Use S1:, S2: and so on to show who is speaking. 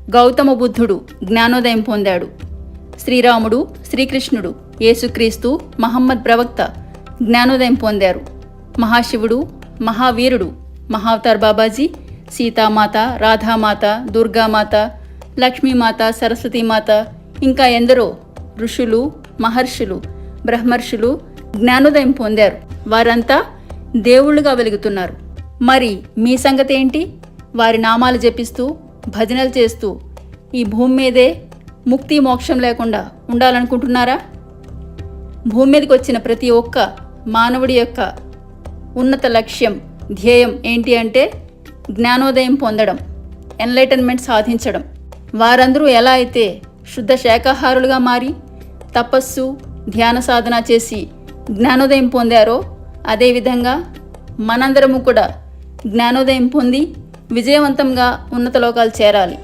S1: గౌతమ బుద్ధుడు జ్ఞానోదయం పొందాడు. శ్రీరాముడు, శ్రీకృష్ణుడు, యేసుక్రీస్తు, మహమ్మద్ ప్రవక్త జ్ఞానోదయం పొందారు. మహాశివుడు, మహావీరుడు, మహావతార్ బాబాజీ, సీతామాత, రాధామాత, దుర్గామాత, లక్ష్మీమాత, సరస్వతీమాత, ఇంకా ఎందరో ఋషులు, మహర్షులు, బ్రహ్మర్షులు జ్ఞానోదయం పొందారు. వారంతా దేవుళ్ళుగా వెలుగుతున్నారు. మరి మీ సంగతి ఏంటి? వారి నామాలు జపిస్తూ భజనలు చేస్తూ ఈ భూమి మీదే ముక్తి మోక్షం లేకుండా ఉండాలనుకుంటున్నారా? భూమి మీదకి వచ్చిన ప్రతి ఒక్క మానవుడి యొక్క ఉన్నత లక్ష్యం, ధ్యేయం ఏంటి అంటే జ్ఞానోదయం పొందడం, ఎన్లైటన్మెంట్ సాధించడం. వారందరూ ఎలా అయితే శుద్ధ శాకాహారులుగా మారి తపస్సు, ధ్యాన సాధన చేసి జ్ఞానోదయం పొందారో అదేవిధంగా మనందరము కూడా జ్ఞానోదయం పొంది విజయవంతంగా ఉన్నత లోకాలు చేరాలి.